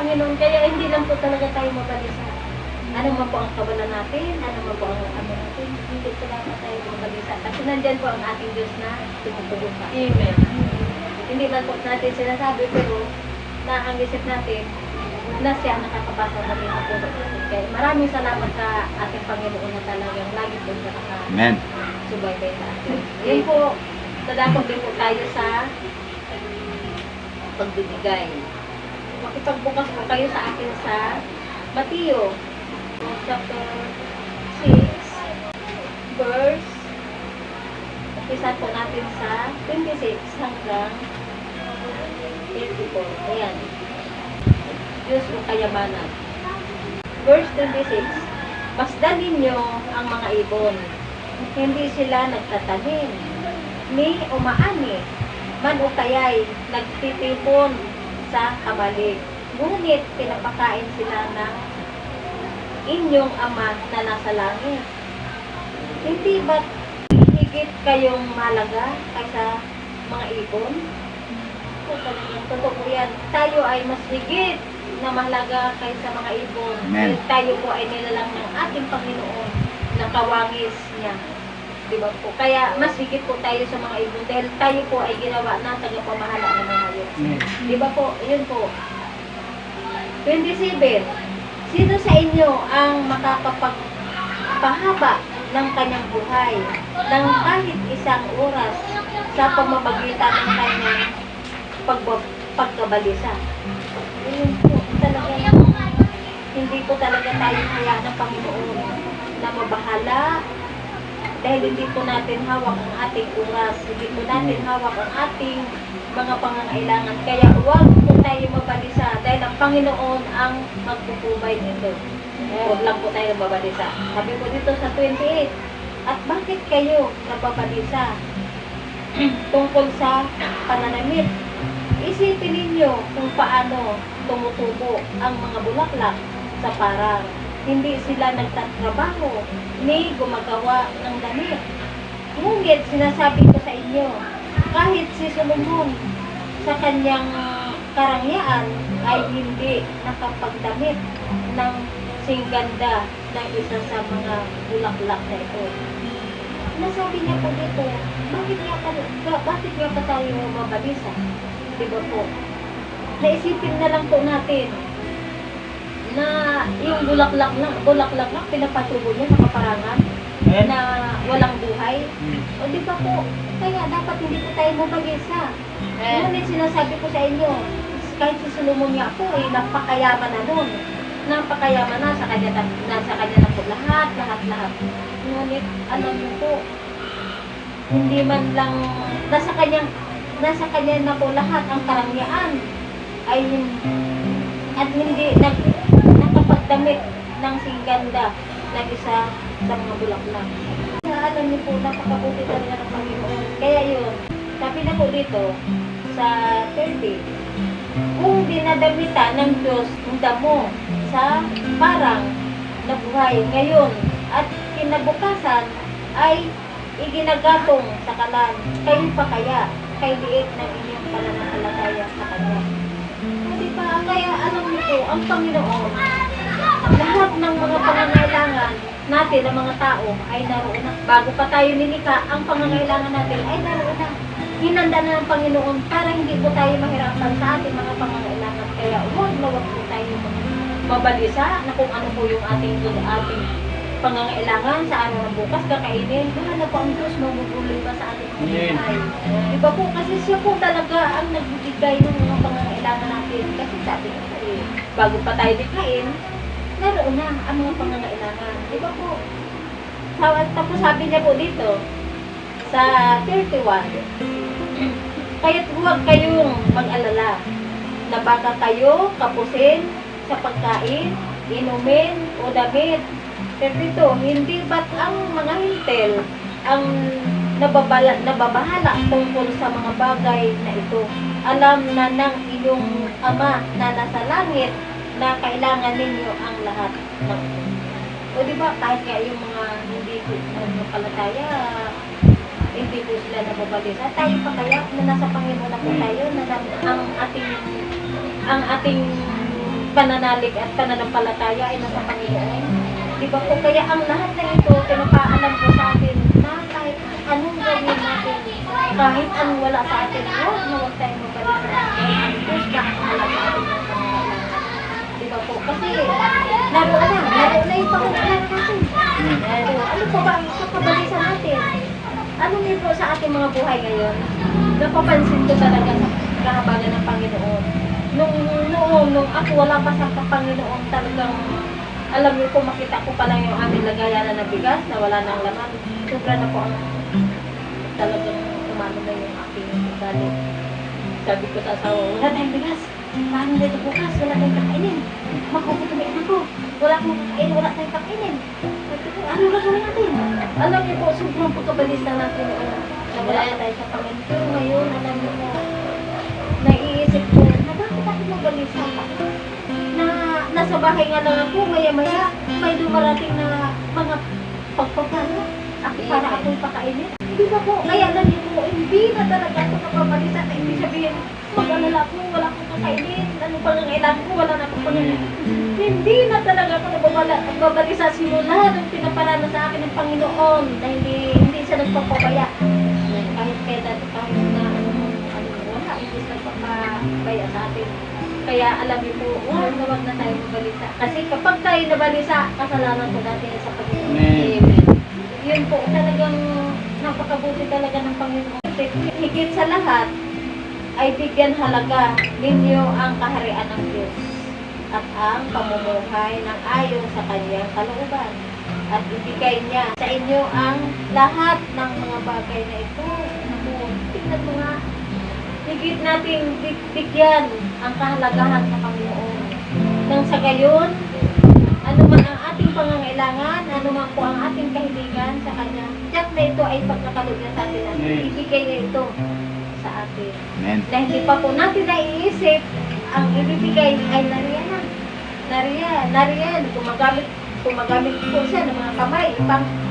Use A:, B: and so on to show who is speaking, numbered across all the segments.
A: Panginoon. Kaya hindi lang po talaga tayo mabalisa. Ano man po ang kawalan natin, ano man po ang ano natin, hindi po dapat tayo mabalisa. Kasi nandyan po ang ating Diyos na tumutulong pa.
B: Amen.
A: Hindi man po natin sinasabi, pero na ang isip natin na siya ang nakakapasa na rin po. Kaya maraming salamat sa ating Panginoon na talagang lagi po siya
C: Amen.
A: nakasubaybay sa atin. Yun po, dadakot din po tayo sa pagbibigay. Makipagbukas po kayo sa akin sa Mateo chapter 6 verse isa po natin sa 26 hanggang 54. Ayan. Diyos o kayamanan. Verse 26. Masdan ninyo ang mga ibon. Hindi sila nagtatanim, ni umaani, man o kaya'y nagtitipon sa kamalig. Ngunit pinapakain sila ng inyong Ama na nasa langit. Hindi ba't higit kayong malaga kaysa mga ibon? Totoo po yan. Tayo ay mas higit na mahalaga kaysa mga ibon.
C: Amen.
A: Tayo po ay nilalang ng ating Panginoon ng kawangis niya. Diba po? Kaya mas higit po tayo sa mga ibon dahil tayo po ay ginawa na tagapamahala ng mga hayop. Diba po? Yun po. 27. Sino sa inyo ang makakapagpahaba ng kanyang buhay ng kahit isang oras sa pamamagitan ng kanyang pagkabalisa? Yun po, talaga hindi po talaga tayo hayaan ng Panginoon na mabahala dahil hindi po natin hawak ang ating oras, hindi po natin hawak ang ating mga pangangailangan. Kaya huwag po tayo mabalisa dahil ang Panginoon ang magpupubay nito. Huwag lang po tayo mabalisa. Sabi po dito sa 28, at bakit kayo nababalisa tungkol sa pananamit? Isipin ninyo kung paano tumutubo ang mga bulaklak sa parang. Hindi sila nagtatrabaho ni gumagawa ng damit. Ngunit sinasabi ko sa inyo, kahit si Solomon sa kanyang karangyaan ay hindi nakapagdamit ng singganda ng isa sa mga bulaklak na ito. Nasabi niya po dito, bakit nga pa tayo mabalisa? Diba po? Naisipin na lang po natin na yung bulaklak lang pinapatubo niya sa kaparangan na walang buhay. O di ba po? Kaya dapat hindi po tayo mabalisa. Ngunit sinasabi ko sa inyo, kahit si Solomon nga po, napakayaman na nun. Napakayaman na sa kanya na po lahat. Ngunit alam niyo po, hindi man lang nasa kanya na po lahat ang karangyaan ay at hindi nakapagdamit ng singganda na isa sa mga bulaklak. Alam niyo po, napakabuti talaga ng Panginoon. Kaya yun, sabi na po dito sa 30, kung dinadamitan ng Diyos ang damo sa parang nabuhay ngayon at kinabukasan ay iginagatong sa kalan, kayo pa kaya kay liit ng inyong pananampalataya sa Kanya. Diba? Kaya alam niyo po, ang Panginoon, lahat ng mga pangangailangan natin, ng mga tao, ay naroon na. Bago pa tayo nilikha, ang pangangailangan natin ay naroon na. Hinanda na ng Panginoon para hindi po tayo mahirapan sa ating mga pangangailangan. Kaya huwag po tayo mabalisa na kung ano po yung ating pangangailangan sa araw ng bukas, kakainin. Bahala po ang Diyos, maguguloy ba sa ating buhay. Diba po? Kasi siya po talaga ang nagbibigay ng mga pangangailangan natin. Kasi sabi ko bago pa tayo dikain, naroon na ang mga pangangailangan. Diba po? Tapos sabi niya po dito, sa 31, kaya't huwag kayong mag-alala na baka kayo kapusin sa pagkain, inumin, o damit. 32, hindi ba't ang mga hintel ang nababahala tungkol sa mga bagay na ito? Alam na ng inyong Ama na nasa langit na kailangan ninyo ang lahat ng ito. O diba, kahit nga yung mga hindi ko palataya, hindi po sila nababalisa. Tayo pa kaya na nasa Panginoon na po tayo, na ang ating pananalig at pananampalataya ay nasa Panginoon. Di ba po? Kaya ang lahat na ito, pinapaalam po sa atin na kahit anong gawin natin, kahit anong wala sa atin, huwag tayong mabalisa. Ang Diyos na ang wala sa atin ng pangalaman. Di ba po? Kasi, laro na yung pangalaman natin. Ano po ba ang kapabalisa natin? Ano din po sa ating mga buhay ngayon? Napapansin ko talaga sa kahabagan ng Panginoon. Nung ako wala pa sa Panginoon, talagang alam niyo po, makita ko pa lang yung aming lagayan ng bigas na wala nang laman. Sobra na po ang talagang umano na yung aking galit. Sabi ko sa asawa, wala tayong bigas. Paano dito bukas? Wala tayong kakainin. Makukutumiin ako. Wala akong kakainin, wala tayong kakainin. Sabi ko, ano gagawin natin? Alam niyo po, sobrang pagkabalis na natin na wala na tayo sa Panginoon. Pero ngayon, alam niyo po, naiisip ko, na bakit ako mabalisa pa? Na nasa bahay nga lang ako, maya-maya, may dumarating na mga pagpapala. Ako para ako'y pakainin. Hindi ba po? Kaya lang niyo po, hindi na talaga ako napabalisa na hindi sabihin, mag-alala ko, wala akong kakainin. Ano pa nga kailangan ko, wala na akong pangalaman. Hindi na talaga ako nababalisa simula nung pinaparana sa akin ng Panginoon na hindi siya nagpapabaya. Kahit kailan, kahit na wala, hindi siya nagpapabaya sa atin. Kaya alam niyo po, huwag na tayo mabalisa. Kasi kapag tayo nabalisa, kasalanan po natin sa Panginoon. Amen. Yun po, talagang napakabuti talaga ng Panginoon. Higit sa lahat, ay bigyan halaga ninyo ang kaharian ng Diyos at ang pamumuhay ng ayon sa kanyang kalooban. At ibigay niya sa inyo ang lahat ng mga bagay na ito. Tignan mo nga, higit nating bigyan ang kahalagahan sa Panginoon. Nang sa gayon, ano man ang ating pangangailangan, ano man po ang ating kahilingan sa Kanya, tiyak na ito ay pagkakalog niya sa atin at ibigay niya ito sa atin.
B: Amen.
A: Na hindi pa po natin naiisip, ang ibibigay ay nariyan. Nariyan. Gumagamit po siya ng mga kamay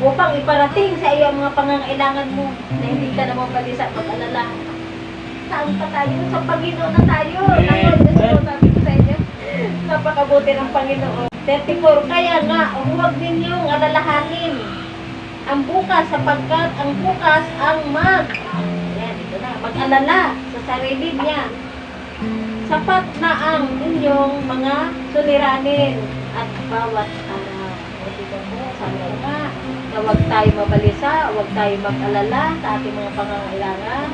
A: upang iparating sa iyo ang mga pangangailangan mo na hindi ka naman balisa mag-alala. Saan pa tayo? Sa Panginoon na tayo. Sabi ko sa inyo, napakabuti ng Panginoon. 34, kaya nga, huwag ninyong alalahanin ang bukas sapagkat ang bukas ang mag-alala sa sarili niya. Sapat na ang inyong mga suliranin at bawat araw. Dito po, sabi ko nga, na huwag tayo mabalisa, huwag tayo mag-alala sa ating mga pangangailangan.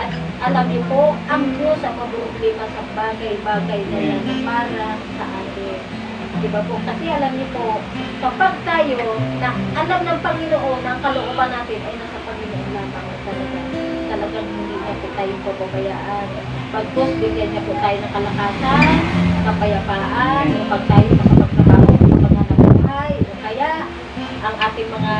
A: At alam niyo po, ang Diyos ang problema sa bagay-bagay na yan para sa atin. Diba po? Kasi alam niyo po, kapag tayo na alam ng Panginoon na ang kalooban natin ay nasa Panginoon lamang talagang hindi niya po tayong pababayaan. Pagpos, bigyan niya po tayo ng kalakasan, kapayapaan, kapag tayo makapagtrabaho, kapag buhay, o kaya ang ating mga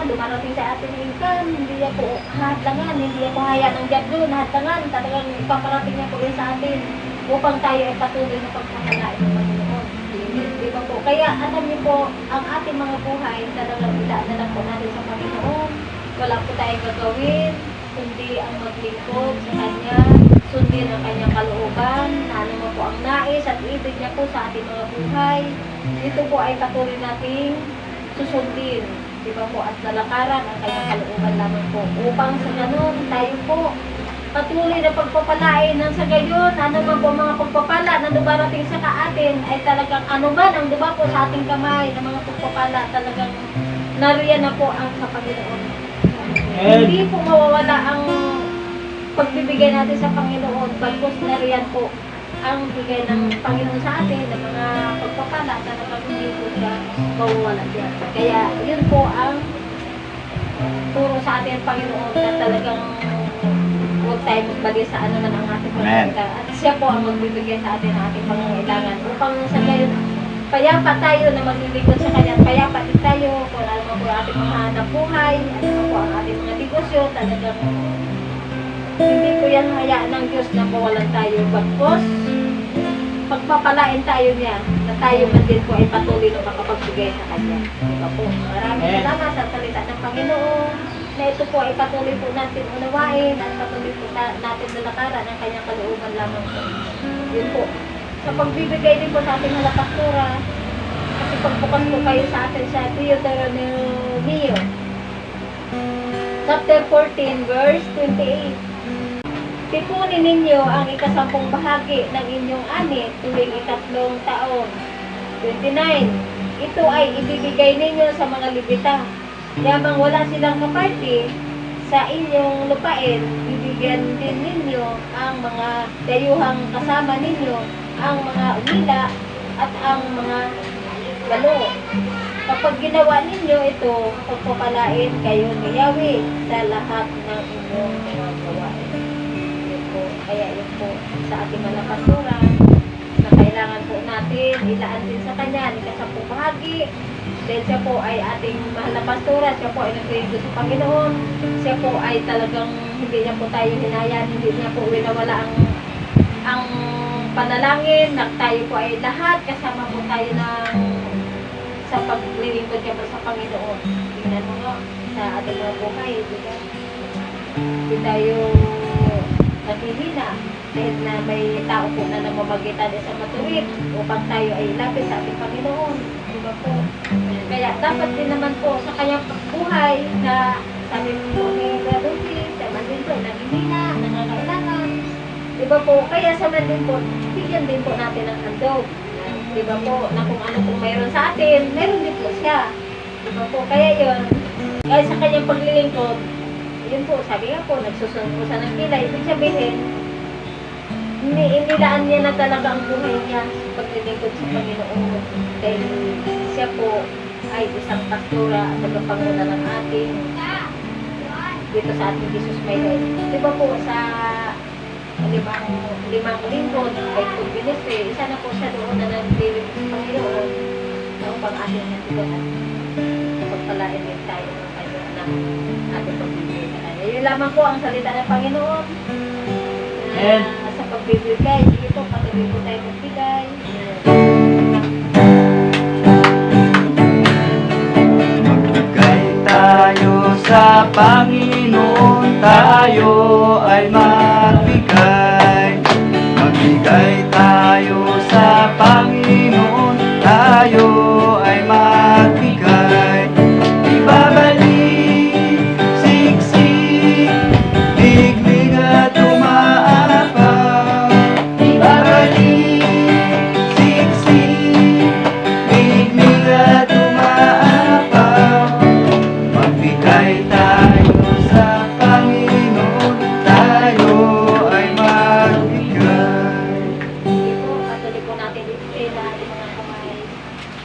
A: dumarating sa ating income, hindi niya po hadlangan, hindi niya po hayaan ng diablo na hadlangan, talagang ipaparating niya po yun sa atin upang tayo ay patuloy na pagkakalain ng Panginoon. Di ba po? Kaya alam niyo po, ang ating mga buhay talagang ilaan na lang po natin sa Panginoon. Wala po tayong gagawin, kundi ang maglingkod sa Kanya, sundin ang Kanyang kalooban, na ano mo po ang nais at ibig niya po sa ating mga buhay. Ito po ay patuloy nating susundin. Diba po, at lalakaran ang Kanyang kalooban lamang po. Upang sa ganun, tayo po patuloy na pagpapalain ng sa gayon, ano man po mga pagpapala na dumarating sa kaatin ay talagang ano man ang diba po sa ating kamay ng mga pagpapala, talagang nariyan na po ang sa Panginoon. Hindi po mawawala ang pagbibigay natin sa Panginoon, bagkus nariyan po ang bigay ng Panginoon sa atin ng mga pagpapala, talagang hindi po siya mawawala dyan. Kaya yun po ang turo sa atin ng Panginoon na talagang huwag tayo magbagay sa ano man ang ating pangangailangan. At siya po ang magbibigay sa atin ng ating pangangailangan. Upang sa ngayon, payapa tayo na maglilingkod sa Kanya. Payapa din tayo kung ano po ang ating mga hanap buhay, ano po ang ating mga negosyo. Talagang hindi ko yan hayaan ng Diyos na mawalan tayo. Bagkos, pagpapalain tayo niya na tayo man din po ay patuloy na makapagbigay sa Kanya. Diba po? Maraming salamat sa salita ng Panginoon na ito po ay patuloy po natin unawain at patuloy po natin nalakaran ang Kanyang kalooban lamang po. Yun po. sa pagbibigay din po sa ating mga pastora. Kasi pagbukas po kayo sa atin sa Deuteronomio chapter 14 verse 28. Tipunin ninyo ang ikasampung bahagi ng inyong ani tuwing ikatlong taon. 29. Ito ay ibibigay ninyo sa mga Levita. Yamang wala silang kaparte sa inyong lupain, bibigyan din ninyo ang mga dayuhang kasama ninyo, ang mga umila at ang mga galo. Kapag ginawa ninyo ito, pagpapalain kayo ni Yahweh sa lahat ng inyong mga gawain. Kaya yun po sa ating mga pastora na kailangan po natin ilaan din sa kanya ni kasampung bahagi dahil siya po ay ating mahal na pastora, siya po ay nagre-redo sa Panginoon, siya po ay talagang hindi niya po tayo hinayan, hindi niya po winawala ang panalangin na tayo po ay lahat kasama po tayo ng sa paglilingkod niya po sa Panginoon. Tingnan mo nga sa ating mga buhay, di ba? Hindi tayo naghihina dahil na may tao po na namamagitan sa matuwid upang tayo ay lapit sa ating Panginoon. Diba po? Kaya dapat din naman po sa kanyang buhay na sabi po ni Radufi, sa man din po, naghihina, nangangailangan. Diba po? Kaya sa man din po, bigyan din po natin ang handog. Diba po? Na kung ano pong mayroon sa atin, mayroon din po siya. Diba po? Kaya yun, kaya sa kanyang paglilingkod, yun po, sabi nga po, nagsusunod po siya ng kilay. Ibig sabihin, inilaan niya na talaga ang buhay niya sa paglilingkod sa Panginoon. Dahil siya po ay isang pastora at tagapanguna ng ating dito sa ating Jesus may head. Di ba po sa limang lingkod kay Kung Ministry, isa na po siya doon na nag-liwig sa Panginoon na upang ating natigahan. Pagpalain din tayo ng kayo ng ating pagbibigay sa kanya. Yun lamang po ang salita ng Panginoon. Sa pagbibigay, sige po, patuloy po tayo magbigay.
B: Magbigay tayo sa Panginoon, tayo ay magbigay. Magbigay tayo sa Panginoon, tayo ay magbigay. Ibabalik, siksik, liglig at umaapaw. Ibabalik, siksik, liglig at umaapaw. Magbigay tayo sa Panginoon, tayo ay magbigay.
A: Sige po, patuloy po natin ibigay na ating mga kamay.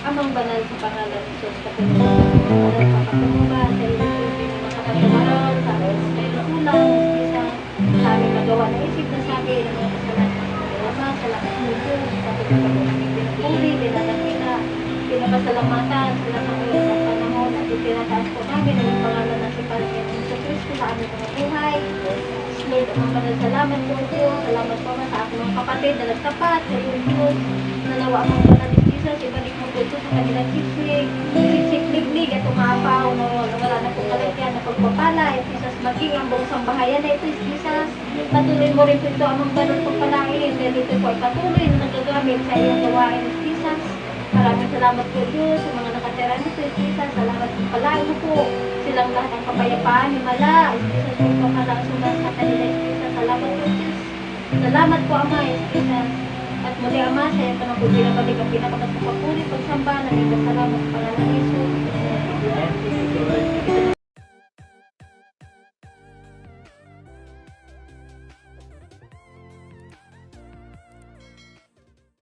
A: Amang banal sa pangalan ni Jesus, Panginoon, para makapatumba sa ilipin ng mga katatawaran, sa kulang, sa aming magawa na isip na sabi ng mga kasalanan. Ama, sa lakas mo Diyos, patuloy po namin pinupuri, pinanagina, pinapasalamatan, sila ng ulit sa panahon, at itinataas po namin ang pangalan ng si Panginoon sa Kristo sa aming mga buhay. Lord, ang banal salamat po Diyos, salamat po sa aking mga kapatid na nagtapat sa iyong Diyos, nanawa ang banal ni Jesus, ibalik mo po Diyos sa kanilang siksik, liglig at umapaw, wala na po kalagyan na pagpapala, Jesus, maging ang buong sambahayan na ito, Jesus, patuloy mo rin po ito amang banal pagpalain, dahil ito po ay patuloy na nagagamit sa iyong gawain, Jesus. Maraming salamat po Diyos sa mga nakatira nito, Jesus, salamat po palain mo po silang lahat ng kapayapaan, himala, Jesus, pagpapalaasunan sa kanila, Jesus, salamat po Diyos. Salamat po Ama, Jesus. At muli Ama, sa iyong panagpupili na balik ang pinakatas na papuri, pagsamba,